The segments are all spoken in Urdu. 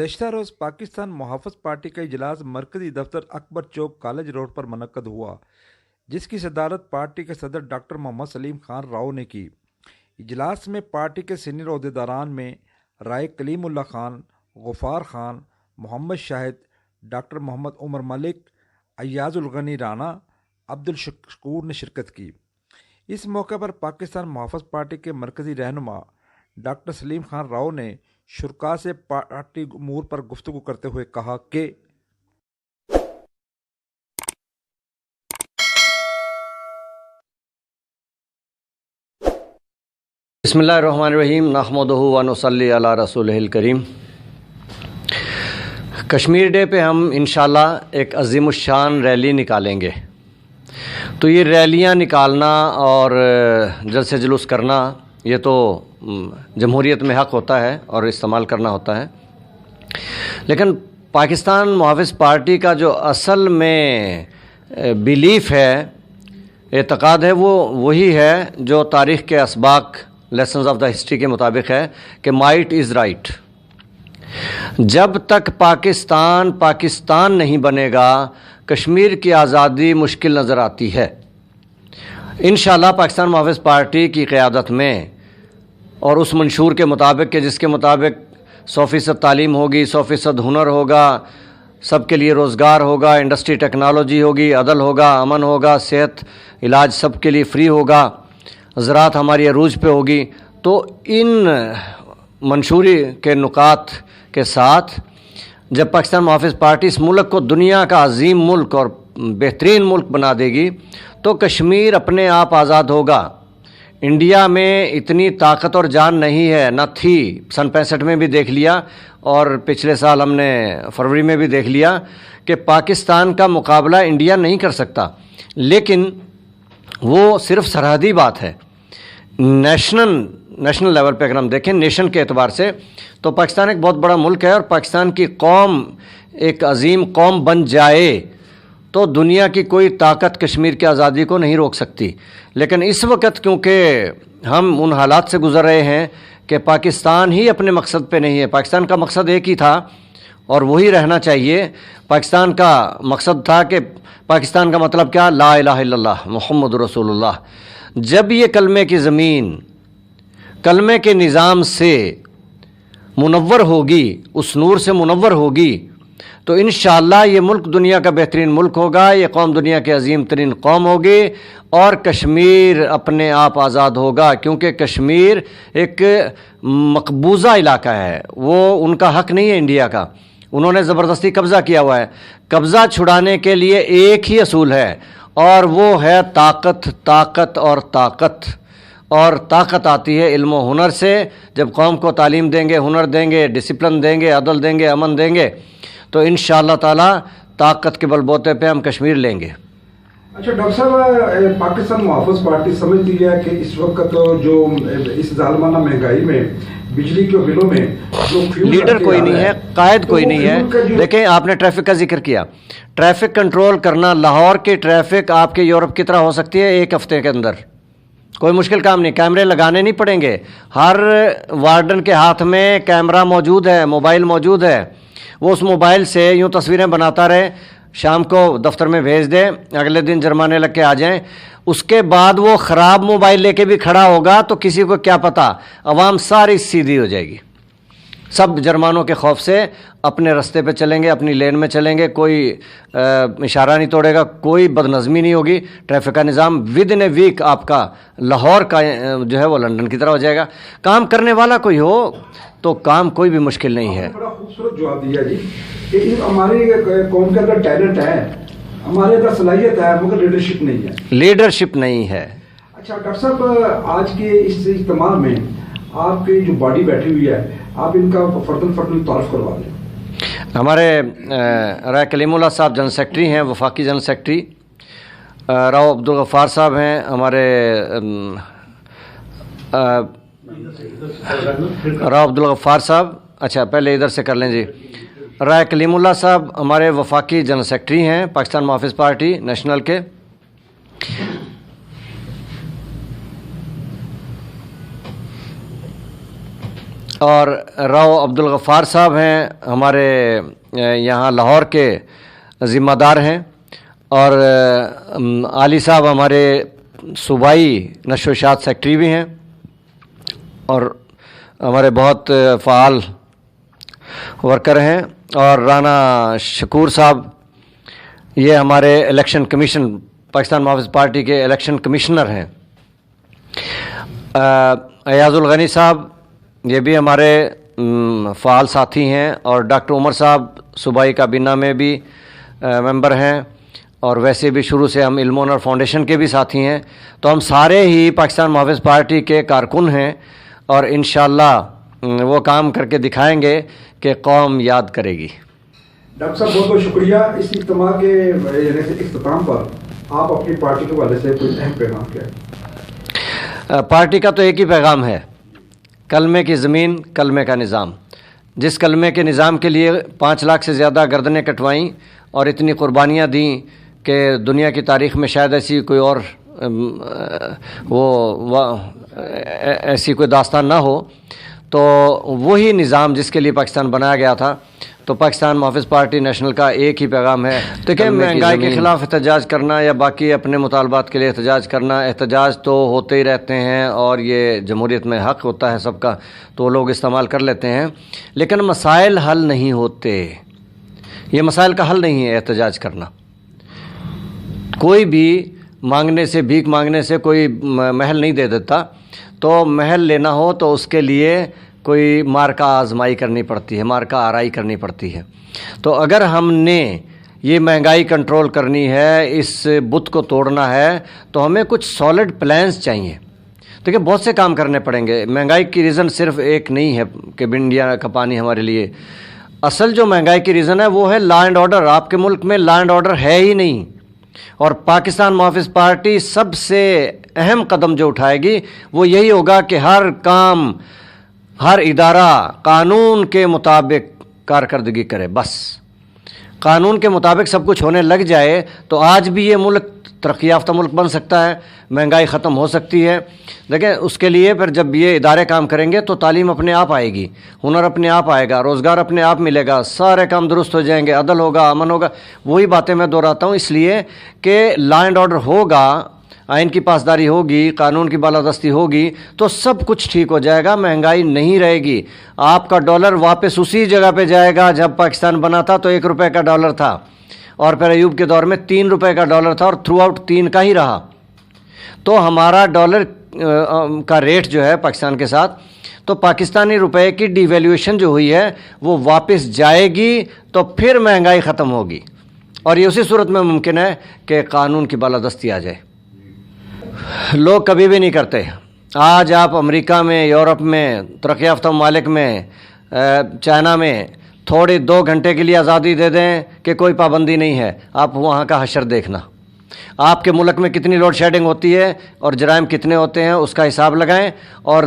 گزشتہ روز پاکستان محافظ پارٹی کا اجلاس مرکزی دفتر اکبر چوک کالج روڈ پر منعقد ہوا، جس کی صدارت پارٹی کے صدر ڈاکٹر محمد سلیم خان راؤ نے کی۔ اجلاس میں پارٹی کے سینئر عہدیداران میں رائے کلیم اللہ خان، غفار خان، محمد شاہد، ڈاکٹر محمد عمر ملک، ایاز الغنی رانا، عبدالشکور نے شرکت کی۔ اس موقع پر پاکستان محافظ پارٹی کے مرکزی رہنما ڈاکٹر سلیم خان راؤ نے شرکاء سے پارٹی امور پر گفتگو کرتے ہوئے کہا کہ بسم اللہ الرحمن الرحیم، نحمدہ و نصلی علی رسولہ الکریم۔ کشمیر ڈے پہ ہم انشاءاللہ ایک عظیم الشان ریلی نکالیں گے۔ تو یہ ریلیاں نکالنا اور جلسے جلوس کرنا یہ تو جمہوریت میں حق ہوتا ہے اور استعمال کرنا ہوتا ہے، لیکن پاکستان محافظ پارٹی کا جو اصل میں بیلیف ہے، اعتقاد ہے، وہ وہی ہے جو تاریخ کے اسباق لیسنز آف دا ہسٹری کے مطابق ہے کہ مائٹ از رائٹ۔ جب تک پاکستان نہیں بنے گا، کشمیر کی آزادی مشکل نظر آتی ہے۔ انشاءاللہ پاکستان محافظ پارٹی کی قیادت میں اور اس منشور کے مطابق کہ جس کے مطابق 100% تعلیم ہوگی، 100% ہنر ہوگا، سب کے لیے روزگار ہوگا، انڈسٹری ٹیکنالوجی ہوگی، عدل ہوگا، امن ہوگا، صحت علاج سب کے لیے فری ہوگا، زراعت ہماری عروج پہ ہوگی، تو ان منشوری کے نکات کے ساتھ جب پاکستان محافظ پارٹی اس ملک کو دنیا کا عظیم ملک اور بہترین ملک بنا دے گی تو کشمیر اپنے آپ آزاد ہوگا۔ انڈیا میں اتنی طاقت اور جان نہیں ہے، نہ تھی، سن 65 میں بھی دیکھ لیا اور پچھلے سال ہم نے فروری میں بھی دیکھ لیا کہ پاکستان کا مقابلہ انڈیا نہیں کر سکتا، لیکن وہ صرف سرحدی بات ہے۔ نیشنل لیول پہ اگر ہم دیکھیں، نیشن کے اعتبار سے تو پاکستان ایک بہت بڑا ملک ہے، اور پاکستان کی قوم ایک عظیم قوم بن جائے تو دنیا کی کوئی طاقت کشمیر کی آزادی کو نہیں روک سکتی۔ لیکن اس وقت کیونکہ ہم ان حالات سے گزر رہے ہیں کہ پاکستان ہی اپنے مقصد پہ نہیں ہے، پاکستان کا مقصد ایک ہی تھا اور وہی رہنا چاہیے۔ پاکستان کا مقصد تھا کہ پاکستان کا مطلب کیا؟ لا الہ الا اللہ محمد رسول اللہ۔ جب یہ کلمے کی زمین کلمے کے نظام سے منور ہوگی، اس نور سے منور ہوگی، تو انشاءاللہ یہ ملک دنیا کا بہترین ملک ہوگا، یہ قوم دنیا کی عظیم ترین قوم ہوگی، اور کشمیر اپنے آپ آزاد ہوگا، کیونکہ کشمیر ایک مقبوضہ علاقہ ہے، وہ ان کا حق نہیں ہے انڈیا کا، انہوں نے زبردستی قبضہ کیا ہوا ہے۔ قبضہ چھڑانے کے لیے ایک ہی اصول ہے، اور وہ ہے طاقت، طاقت اور طاقت۔ اور طاقت آتی ہے علم و ہنر سے۔ جب قوم کو تعلیم دیں گے، ہنر دیں گے، ڈسپلن دیں گے، عدل دیں گے، امن دیں گے، تو انشاءاللہ تعالی طاقت کے بل بوتے پہ ہم کشمیر لیں گے۔ اچھا ڈاکٹر صاحب، پاکستان محافظ پارٹی سمجھتی ہے کہ اس وقت جو اس ظالمانہ مہنگائی میں بجلی کے بلوں میں جو لیڈر کوئی نہیں ہے، قائد کوئی نہیں ہے۔ دیکھیں، آپ نے ٹریفک کا ذکر کیا، ٹریفک کنٹرول کرنا، لاہور کی ٹریفک آپ کے یورپ کی طرح ہو سکتی ہے ایک ہفتے کے اندر، کوئی مشکل کام نہیں، کیمرے لگانے نہیں پڑیں گے، ہر وارڈن کے ہاتھ میں کیمرہ موجود ہے، موبائل موجود ہے، وہ اس موبائل سے یوں تصویریں بناتا رہے، شام کو دفتر میں بھیج دیں، اگلے دن جرمانے لگ کے آ جائیں۔ اس کے بعد وہ خراب موبائل لے کے بھی کھڑا ہوگا تو کسی کو کیا پتہ، عوام ساری سیدھی ہو جائے گی، سب جرمانوں کے خوف سے اپنے رستے پہ چلیں گے، اپنی لین میں چلیں گے، کوئی اشارہ نہیں توڑے گا، کوئی بدنظمی نہیں ہوگی، ٹریفک کا نظام ود ان اے ویک آپ کا لاہور کا جو ہے وہ لندن کی طرح ہو جائے گا۔ کام کرنے والا کوئی ہو تو کام کوئی بھی مشکل نہیں ہے۔ بڑا خوبصورت جواب دیا جی کہ ہماری قوم کے اندر ٹیلنٹ ہے، ہمارے اندر صلاحیت ہے، مگر لیڈرشپ نہیں ہے۔ لیڈرشپ نہیں ہے۔ اچھا ڈاکٹر صاحب، آج کے اس اجتماع میں آپ کی جو باڈی بیٹھی ہوئی ہے، آپ ان کا فرداً تعارف کروا دیں۔ ہمارے رائے کلیم اللہ صاحب جنرل سیکرٹری ہیں، وفاقی جنرل سیکرٹری راؤ عبدالغفار صاحب ہیں، ہمارے راؤ عبدالغفار صاحب، اچھا پہلے ادھر سے کر لیں جی۔ رائے کلیم اللہ صاحب ہمارے وفاقی جنرل سیکرٹری ہیں پاکستان محافظ پارٹی نیشنل کے۔ اور راؤ عبدالغفار صاحب ہیں ہمارے یہاں لاہور کے ذمہ دار ہیں، اور علی صاحب ہمارے صوبائی نشر و اشاعت سیکٹری بھی ہیں، اور ہمارے بہت فعال ورکر ہیں، اور رانا شکور صاحب یہ ہمارے الیکشن کمیشن پاکستان محافظ پارٹی کے الیکشن کمشنر ہیں، ایاز الغنی صاحب یہ بھی ہمارے فعال ساتھی ہیں، اور ڈاکٹر عمر صاحب صوبائی کابینہ میں بھی ممبر ہیں، اور ویسے بھی شروع سے ہم علم و ہنر فاؤنڈیشن کے بھی ساتھی ہیں۔ تو ہم سارے ہی پاکستان محافظ پارٹی کے کارکن ہیں، اور انشاءاللہ وہ کام کر کے دکھائیں گے کہ قوم یاد کرے گی۔ ڈاکٹر صاحب بہت بہت شکریہ۔ اس اجتماع کے اختتام پر آپ اپنی پارٹی کے حوالے سے کوئی اہم پیغام کیا ہے؟ پارٹی کا تو ایک ہی پیغام ہے، کلمے کی زمین، کلمے کا نظام۔ جس کلمے کے نظام کے لیے 5 لاکھ سے زیادہ گردنیں کٹوائیں اور اتنی قربانیاں دیں کہ دنیا کی تاریخ میں شاید ایسی کوئی اور ایسی کوئی داستان نہ ہو، تو وہی نظام جس کے لیے پاکستان بنایا گیا تھا۔ تو پاکستان محافظ پارٹی نیشنل کا ایک ہی پیغام ہے تو کہ مہنگائی کے خلاف احتجاج کرنا یا باقی اپنے مطالبات کے لیے احتجاج کرنا، احتجاج تو ہوتے ہی رہتے ہیں، اور یہ جمہوریت میں حق ہوتا ہے سب کا، تو لوگ استعمال کر لیتے ہیں، لیکن مسائل حل نہیں ہوتے۔ یہ مسائل کا حل نہیں ہے احتجاج کرنا۔ کوئی بھی مانگنے سے، بھیک مانگنے سے کوئی محل نہیں دے دیتا، تو محل لینا ہو تو اس کے لیے کوئی مارکہ آزمائی کرنی پڑتی ہے، مارکہ آرائی کرنی پڑتی ہے۔ تو اگر ہم نے یہ مہنگائی کنٹرول کرنی ہے، اس بت کو توڑنا ہے، تو ہمیں کچھ سالڈ پلانز چاہیے۔ دیکھیں بہت سے کام کرنے پڑیں گے۔ مہنگائی کی ریزن صرف ایک نہیں ہے کہ انڈیا کا پانی ہمارے لیے۔ اصل جو مہنگائی کی ریزن ہے وہ ہے لا اینڈ آرڈر۔ آپ کے ملک میں لا اینڈ آرڈر ہے ہی نہیں، اور پاکستان محافظ پارٹی سب سے اہم قدم جو اٹھائے گی وہ یہی ہوگا کہ ہر کام، ہر ادارہ قانون کے مطابق کارکردگی کرے۔ بس قانون کے مطابق سب کچھ ہونے لگ جائے تو آج بھی یہ ملک ترقی یافتہ ملک بن سکتا ہے، مہنگائی ختم ہو سکتی ہے۔ دیکھیں اس کے لیے پھر جب یہ ادارے کام کریں گے تو تعلیم اپنے آپ آئے گی، ہنر اپنے آپ آئے گا، روزگار اپنے آپ ملے گا، سارے کام درست ہو جائیں گے، عدل ہوگا، امن ہوگا۔ وہی باتیں میں دہراتا ہوں اس لیے کہ لا اینڈ آرڈر ہوگا، آئین کی پاسداری ہوگی، قانون کی بالادستی ہوگی تو سب کچھ ٹھیک ہو جائے گا، مہنگائی نہیں رہے گی۔ آپ کا ڈالر واپس اسی جگہ پہ جائے گا جب پاکستان بنا تھا تو 1 روپے کا ڈالر تھا، اور پھر ایوب کے دور میں 3 روپے کا ڈالر تھا، اور تھرو آؤٹ 3 کا ہی رہا۔ تو ہمارا ڈالر کا ریٹ جو ہے پاکستان کے ساتھ، تو پاکستانی روپے کی ڈی ویلیویشن جو ہوئی ہے وہ واپس جائے گی تو پھر مہنگائی ختم ہوگی، اور یہ اسی صورت میں ممکن ہے کہ قانون کی بالادستی آ جائے۔ لوگ کبھی بھی نہیں کرتے۔ آج آپ امریکہ میں، یورپ میں، ترقی یافتہ ممالک میں، چائنا میں تھوڑی 2 گھنٹے کے لیے آزادی دے دیں کہ کوئی پابندی نہیں ہے، آپ وہاں کا حشر دیکھنا۔ آپ کے ملک میں کتنی لوڈ شیڈنگ ہوتی ہے اور جرائم کتنے ہوتے ہیں اس کا حساب لگائیں۔ اور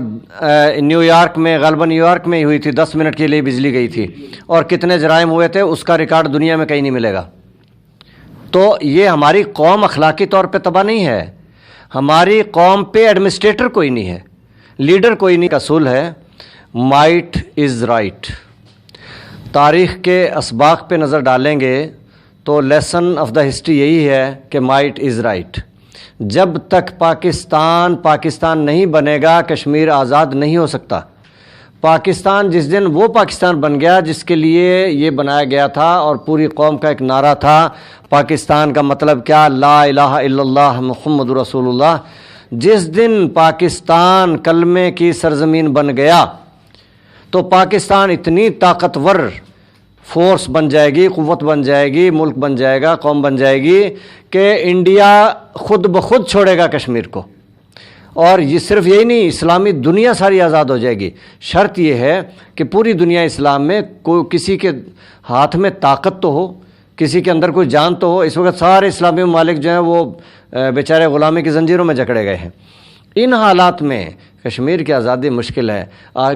نیو یارک میں، غالباً نیو یارک میں ہی ہوئی تھی، 10 منٹ کے لیے بجلی گئی تھی، اور کتنے جرائم ہوئے تھے، اس کا ریکارڈ دنیا میں کہیں نہیں ملے گا۔ تو یہ ہماری قوم اخلاقی طور پہ تباہ نہیں ہے، ہماری قوم پہ ایڈمنسٹریٹر کوئی نہیں ہے، لیڈر کوئی نہیں۔ اصول ہے مائٹ از رائٹ۔ تاریخ کے اسباق پہ نظر ڈالیں گے تو لیسن آف دا ہسٹری یہی ہے کہ مائٹ از رائٹ۔ جب تک پاکستان نہیں بنے گا، کشمیر آزاد نہیں ہو سکتا۔ پاکستان جس دن وہ پاکستان بن گیا جس کے لیے یہ بنایا گیا تھا، اور پوری قوم کا ایک نعرہ تھا پاکستان کا مطلب کیا، لا الہ الا اللہ محمد رسول اللہ۔ جس دن پاکستان کلمے کی سرزمین بن گیا تو پاکستان اتنی طاقتور فورس بن جائے گی، قوت بن جائے گی، ملک بن جائے گا، قوم بن جائے گی کہ انڈیا خود بخود چھوڑے گا کشمیر کو۔ اور یہ صرف یہی نہیں، اسلامی دنیا ساری آزاد ہو جائے گی۔ شرط یہ ہے کہ پوری دنیا اسلام میں کوئی کسی کے ہاتھ میں طاقت تو ہو، کسی کے اندر کوئی جان تو ہو۔ اس وقت سارے اسلامی ممالک جو ہیں وہ بیچارے غلامی کی زنجیروں میں جکڑے گئے ہیں۔ ان حالات میں کشمیر کی آزادی مشکل ہے۔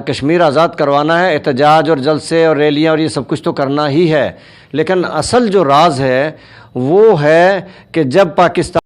کشمیر آزاد کروانا ہے، احتجاج اور جلسے اور ریلیاں اور یہ سب کچھ تو کرنا ہی ہے، لیکن اصل جو راز ہے وہ ہے کہ جب پاکستان